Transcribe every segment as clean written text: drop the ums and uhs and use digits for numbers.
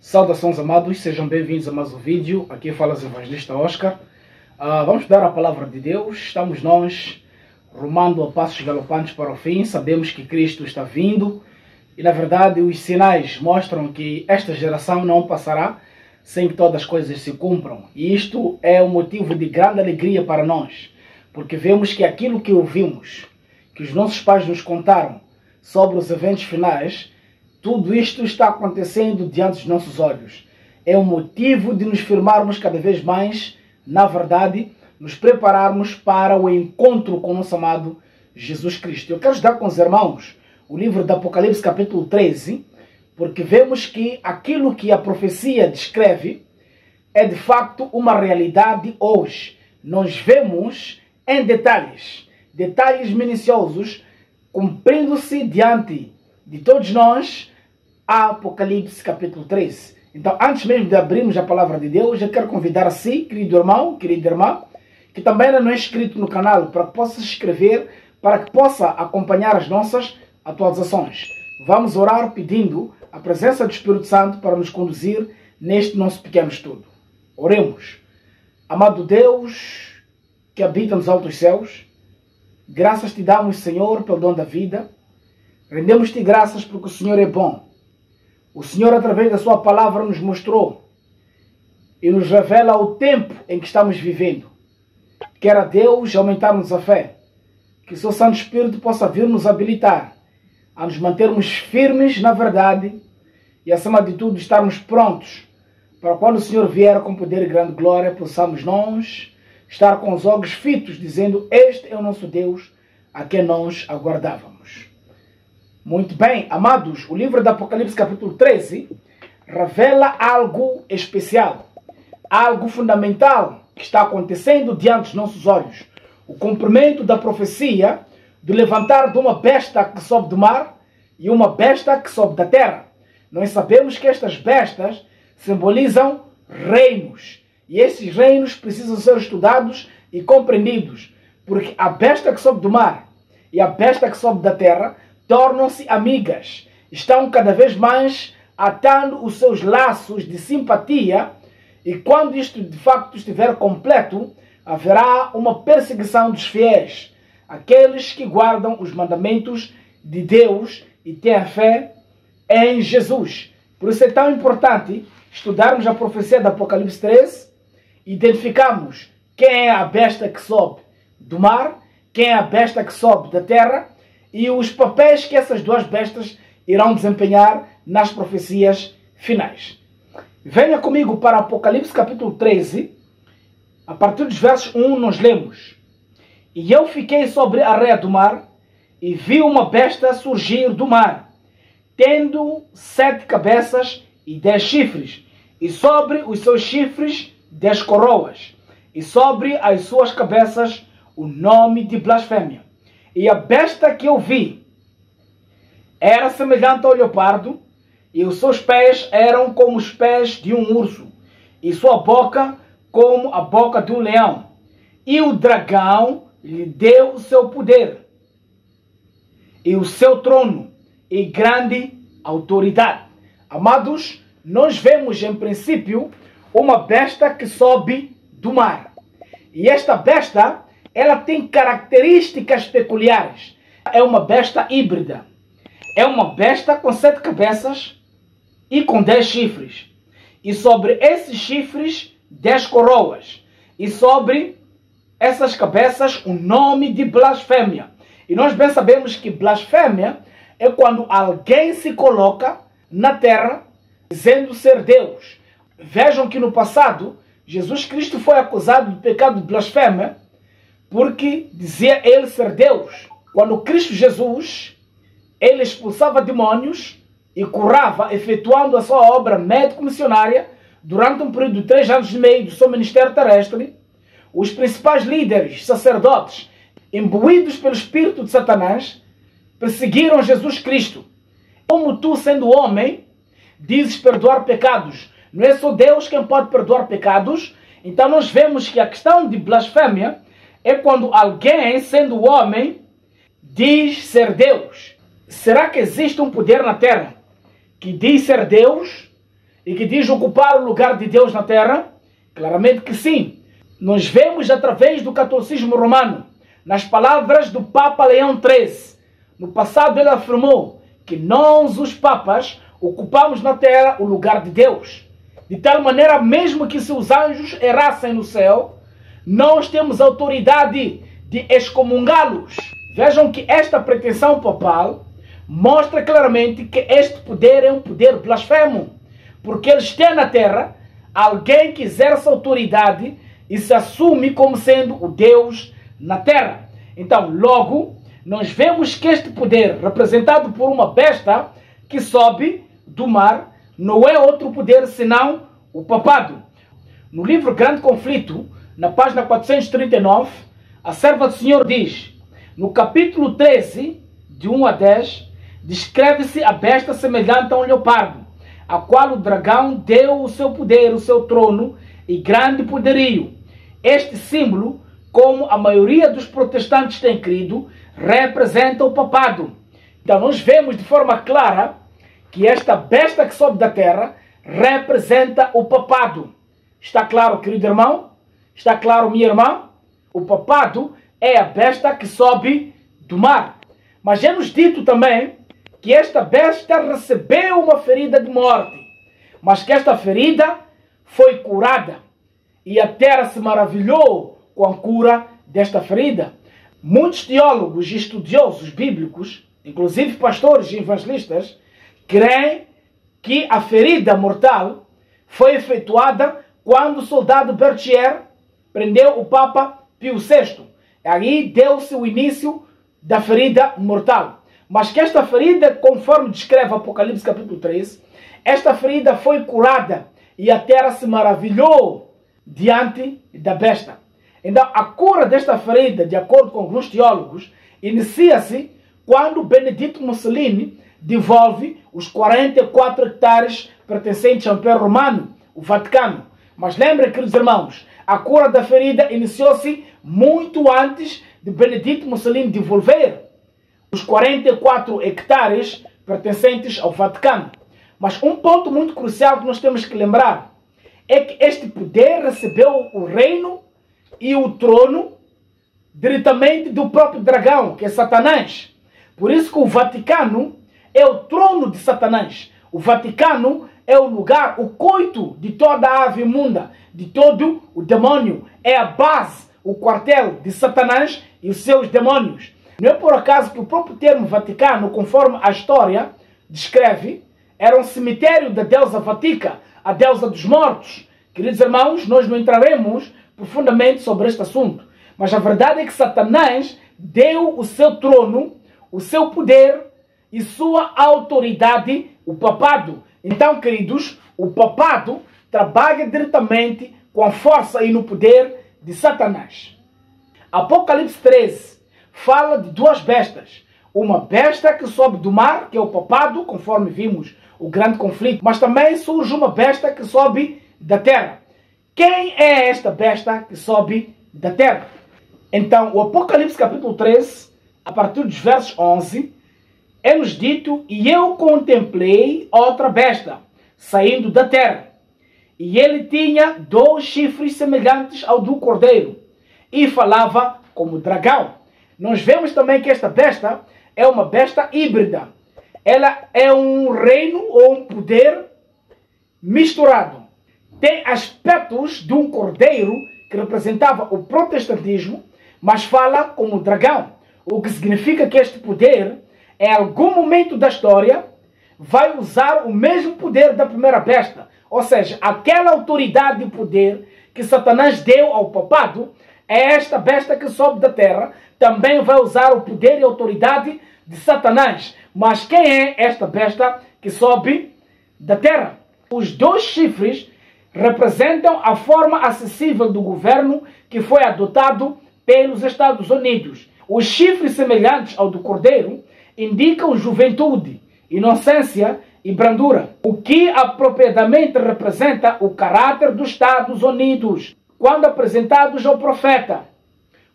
Saudações amados, sejam bem-vindos a mais um vídeo. Aqui fala o evangelista Oscar. Vamos dar a palavra de Deus. Estamos nós rumando a passos galopantes para o fim. Sabemos que Cristo está vindo e, na verdade, os sinais mostram que esta geração não passará sem que todas as coisas se cumpram. E isto é um motivo de grande alegria para nós, porque vemos que aquilo que ouvimos, que os nossos pais nos contaram sobre os eventos finais, tudo isto está acontecendo diante dos nossos olhos. É um motivo de nos firmarmos cada vez mais, na verdade, nos prepararmos para o encontro com o nosso amado Jesus Cristo. Eu quero estudar com os irmãos o livro do Apocalipse capítulo 13, porque vemos que aquilo que a profecia descreve é de facto uma realidade hoje. Nós vemos em detalhes minuciosos, cumprindo-se diante de todos nós, Apocalipse capítulo 13. Então, antes mesmo de abrirmos a palavra de Deus, eu quero convidar a si, querido irmão, querida irmã, que também ainda não é inscrito no canal, para que possa se inscrever, para que possa acompanhar as nossas atualizações. Vamos orar pedindo a presença do Espírito Santo para nos conduzir neste nosso pequeno estudo. Oremos. Amado Deus, que habita nos altos céus, graças te damos, Senhor, pelo dom da vida. Rendemos-te graças porque o Senhor é bom. O Senhor, através da sua palavra, nos mostrou e nos revela o tempo em que estamos vivendo. Quer Deus aumentar-nos a fé, que o seu Santo Espírito possa vir nos habilitar a nos mantermos firmes na verdade e, acima de tudo, estarmos prontos para quando o Senhor vier com poder e grande glória, possamos nós estar com os olhos fitos, dizendo: este é o nosso Deus a quem nós aguardávamos. Muito bem, amados, o livro do Apocalipse capítulo 13 revela algo especial, algo fundamental que está acontecendo diante dos nossos olhos. O cumprimento da profecia do levantar de uma besta que sobe do mar e uma besta que sobe da terra. Nós sabemos que estas bestas simbolizam reinos, e esses reinos precisam ser estudados e compreendidos, porque a besta que sobe do mar e a besta que sobe da terra tornam-se amigas, estão cada vez mais atando os seus laços de simpatia, e quando isto de facto estiver completo, haverá uma perseguição dos fiéis, aqueles que guardam os mandamentos de Deus e têm a fé em Jesus. Por isso é tão importante estudarmos a profecia do Apocalipse 13, identificarmos quem é a besta que sobe do mar, quem é a besta que sobe da terra, e os papéis que essas duas bestas irão desempenhar nas profecias finais. Venha comigo para Apocalipse capítulo 13, a partir dos versos 1 nós lemos: E eu fiquei sobre a areia do mar, e vi uma besta surgir do mar, tendo 7 cabeças e 10 chifres, e sobre os seus chifres 10 coroas, e sobre as suas cabeças o nome de blasfêmia. E a besta que eu vi era semelhante ao leopardo, e os seus pés eram como os pés de um urso, e sua boca como a boca de um leão. E o dragão lhe deu o seu poder, e o seu trono, e grande autoridade. Amados, nós vemos em princípio uma besta que sobe do mar. E esta besta, ela tem características peculiares. É uma besta híbrida. É uma besta com 7 cabeças e com 10 chifres. E sobre esses chifres, 10 coroas. E sobre essas cabeças, o nome de blasfêmia. E nós bem sabemos que blasfêmia é quando alguém se coloca na terra dizendo ser Deus. Vejam que no passado, Jesus Cristo foi acusado do pecado de blasfêmia, porque dizia ele ser Deus. Quando Cristo Jesus, ele expulsava demônios e curava, efetuando a sua obra médico-missionária durante um período de 3 anos e meio do seu ministério terrestre, os principais líderes, sacerdotes, imbuídos pelo espírito de Satanás, perseguiram Jesus Cristo. Como tu, sendo homem, dizes perdoar pecados? Não é só Deus quem pode perdoar pecados? Então nós vemos que a questão de blasfêmia é quando alguém, sendo homem, diz ser Deus. Será que existe um poder na terra que diz ser Deus e que diz ocupar o lugar de Deus na terra? Claramente que sim. Nós vemos através do catolicismo romano, nas palavras do Papa Leão XIII. No passado ele afirmou que nós, os papas, ocupamos na terra o lugar de Deus. De tal maneira, mesmo que se os anjos errassem no céu, nós temos autoridade de excomungá-los. Vejam que esta pretensão papal mostra claramente que este poder é um poder blasfemo, porque eles têm na terra alguém que exerce autoridade e se assume como sendo o Deus na terra. Então, logo, nós vemos que este poder, representado por uma besta que sobe do mar, não é outro poder senão o papado. No livro Grande Conflito, na página 439, a serva do Senhor diz, no capítulo 13, de 1 a 10, descreve-se a besta semelhante a um leopardo, a qual o dragão deu o seu poder, o seu trono e grande poderio. Este símbolo, como a maioria dos protestantes tem crido, representa o papado. Então nós vemos de forma clara que esta besta que sobe da terra representa o papado. Está claro, querido irmão? Está claro, minha irmã? O papado é a besta que sobe do mar. Mas é-nos dito também que esta besta recebeu uma ferida de morte, mas que esta ferida foi curada. E a terra se maravilhou com a cura desta ferida. Muitos teólogos e estudiosos bíblicos, inclusive pastores e evangelistas, creem que a ferida mortal foi efetuada quando o soldado Berthier prendeu o Papa Pio VI. Aí deu-se o início da ferida mortal. Mas que esta ferida, conforme descreve Apocalipse capítulo 3, esta ferida foi curada e a terra se maravilhou diante da besta. Então, a cura desta ferida, de acordo com alguns teólogos, inicia-se quando Benedito Mussolini devolve os 44 hectares pertencentes ao Império Romano, o Vaticano. Mas lembrem, queridos irmãos, a cura da ferida iniciou-se muito antes de Benedito Mussolini devolver os 44 hectares pertencentes ao Vaticano. Mas um ponto muito crucial que nós temos que lembrar é que este poder recebeu o reino e o trono diretamente do próprio dragão, que é Satanás. Por isso que o Vaticano é o trono de Satanás. O Vaticano é o lugar, o coito de toda a ave imunda, de todo o demônio. É a base, o quartel de Satanás e os seus demônios. Não é por acaso que o próprio termo Vaticano, conforme a história descreve, era um cemitério da deusa Vatica, a deusa dos mortos. Queridos irmãos, nós não entraremos profundamente sobre este assunto. Mas a verdade é que Satanás deu o seu trono, o seu poder e sua autoridade, o papado. Então, queridos, o papado trabalha diretamente com a força e no poder de Satanás. Apocalipse 13 fala de duas bestas. Uma besta que sobe do mar, que é o papado, conforme vimos o grande conflito. Mas também surge uma besta que sobe da terra. Quem é esta besta que sobe da terra? Então, o Apocalipse capítulo 13, a partir dos versos 11, é-nos dito, e eu contemplei outra besta, saindo da terra. E ele tinha 2 chifres semelhantes ao do cordeiro, e falava como dragão. Nós vemos também que esta besta é uma besta híbrida. Ela é um reino ou um poder misturado. Tem aspectos de um cordeiro, que representava o protestantismo, mas fala como dragão. O que significa que este poder, em algum momento da história, vai usar o mesmo poder da primeira besta. Ou seja, aquela autoridade e poder que Satanás deu ao papado, é esta besta que sobe da terra, também vai usar o poder e autoridade de Satanás. Mas quem é esta besta que sobe da terra? Os 2 chifres representam a forma acessível do governo que foi adotado pelos Estados Unidos. Os chifres semelhantes ao do cordeiro indicam juventude, inocência e brandura, o que apropriadamente representa o caráter dos Estados Unidos, quando apresentados ao profeta,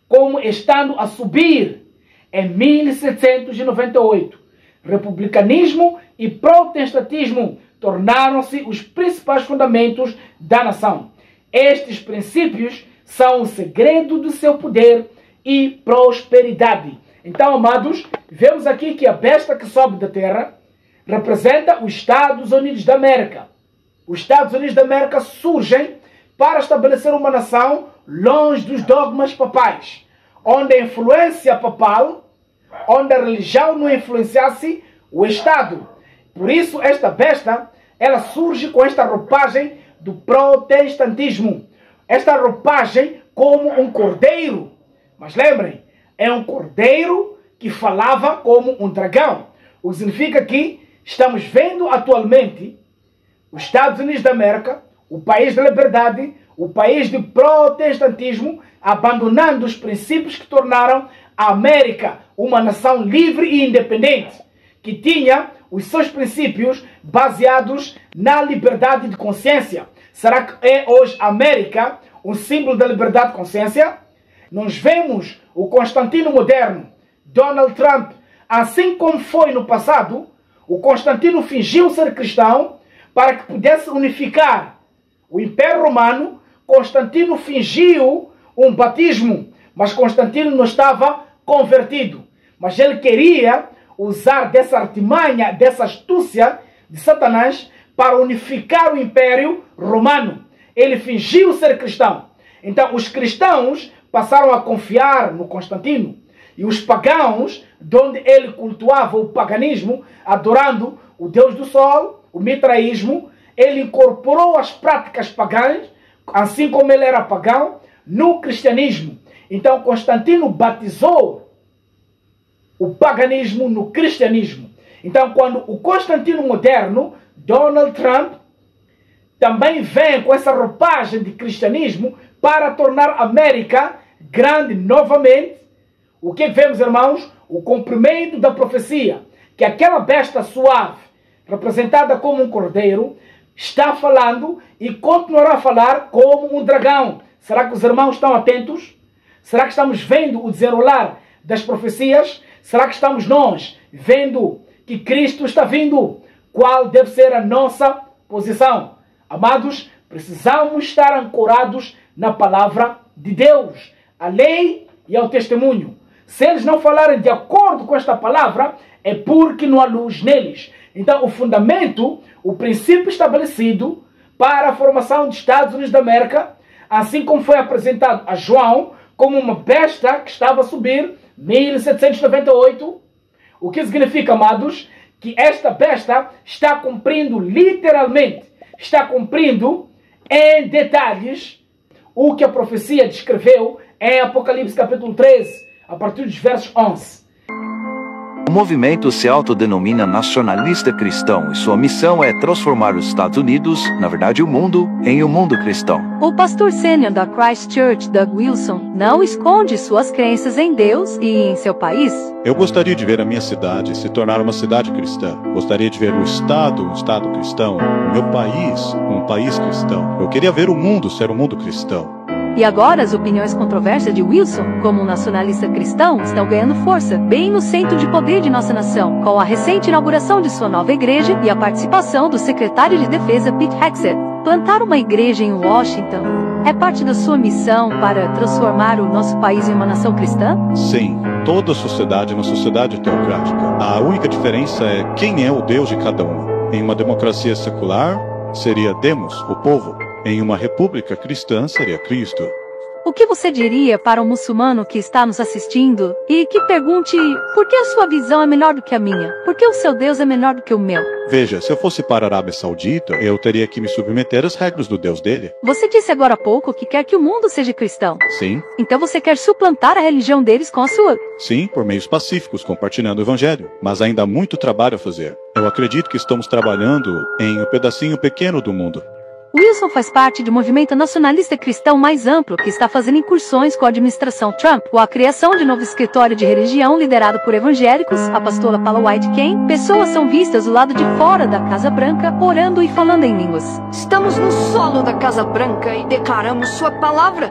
como estando a subir em 1798. Republicanismo e protestantismo tornaram-se os principais fundamentos da nação. Estes princípios são o segredo do seu poder e prosperidade. Então, amados, vemos aqui que a besta que sobe da terra representa os Estados Unidos da América. Os Estados Unidos da América surgem para estabelecer uma nação longe dos dogmas papais, onde a influência papal, onde a religião não influenciasse o Estado. Por isso, esta besta, ela surge com esta roupagem do protestantismo. Esta roupagem como um cordeiro. Mas lembrem, é um cordeiro que falava como um dragão. O que significa que estamos vendo atualmente os Estados Unidos da América, o país da liberdade, o país do protestantismo, abandonando os princípios que tornaram a América uma nação livre e independente, que tinha os seus princípios baseados na liberdade de consciência. Será que é hoje a América um símbolo da liberdade de consciência? Nós vemos o Constantino moderno, Donald Trump, assim como foi no passado, o Constantino fingiu ser cristão para que pudesse unificar o Império Romano. Constantino fingiu um batismo, mas Constantino não estava convertido. Mas ele queria usar dessa artimanha, dessa astúcia de Satanás para unificar o Império Romano. Ele fingiu ser cristão. Então os cristãos passaram a confiar no Constantino. E os pagãos, de onde ele cultuava o paganismo, adorando o deus do sol, o mitraísmo, ele incorporou as práticas pagãs, assim como ele era pagão, no cristianismo. Então Constantino batizou o paganismo no cristianismo. Então quando o Constantino moderno, Donald Trump, também vem com essa roupagem de cristianismo para tornar a América grande novamente, o que vemos, irmãos? O cumprimento da profecia, que aquela besta suave, representada como um cordeiro, está falando e continuará a falar como um dragão. Será que os irmãos estão atentos? Será que estamos vendo o desenrolar das profecias? Será que estamos nós vendo que Cristo está vindo? Qual deve ser a nossa posição? Amados, precisamos estar ancorados na palavra de Deus, a lei e ao testemunho. Se eles não falarem de acordo com esta palavra, é porque não há luz neles. Então, o fundamento, o princípio estabelecido para a formação dos Estados Unidos da América, assim como foi apresentado a João como uma besta que estava a subir, 1798, o que significa, amados, que esta besta está cumprindo literalmente, está cumprindo em detalhes o que a profecia descreveu em Apocalipse capítulo 13, a partir dos versos 11. O movimento se autodenomina nacionalista cristão e sua missão é transformar os Estados Unidos, na verdade o mundo, em um mundo cristão. O pastor sênior da Christ Church, Doug Wilson, não esconde suas crenças em Deus e em seu país. Eu gostaria de ver a minha cidade se tornar uma cidade cristã. Gostaria de ver o Estado um Estado cristão. O meu país, um país cristão. Eu queria ver o mundo ser um mundo cristão. E agora as opiniões controversas de Wilson, como um nacionalista cristão, estão ganhando força, bem no centro de poder de nossa nação, com a recente inauguração de sua nova igreja e a participação do secretário de Defesa Pete Hegseth. Plantar uma igreja em Washington é parte da sua missão para transformar o nosso país em uma nação cristã? Sim, toda a sociedade é uma sociedade teocrática. A única diferença é quem é o Deus de cada um. Em uma democracia secular, seria Demos, o povo. Em uma república cristã, seria Cristo. O que você diria para um muçulmano que está nos assistindo e que pergunte por que a sua visão é melhor do que a minha? Por que o seu Deus é menor do que o meu? Veja, se eu fosse para a Arábia Saudita, eu teria que me submeter às regras do Deus dele. Você disse agora há pouco que quer que o mundo seja cristão. Sim. Então você quer suplantar a religião deles com a sua? Sim, por meios pacíficos, compartilhando o evangelho. Mas ainda há muito trabalho a fazer. Eu acredito que estamos trabalhando em um pedacinho pequeno do mundo. Wilson faz parte do movimento nacionalista cristão mais amplo que está fazendo incursões com a administração Trump, ou a criação de novo escritório de religião liderado por evangélicos, a pastora Paula White Cain. Pessoas são vistas do lado de fora da Casa Branca, orando e falando em línguas. Estamos no solo da Casa Branca e declaramos sua palavra.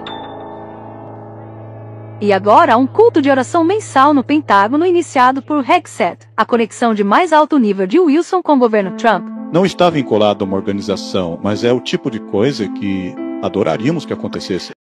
E agora há um culto de oração mensal no Pentágono iniciado por Hegseth, a conexão de mais alto nível de Wilson com o governo Trump. não está vinculado a uma organização, mas é o tipo de coisa que adoraríamos que acontecesse.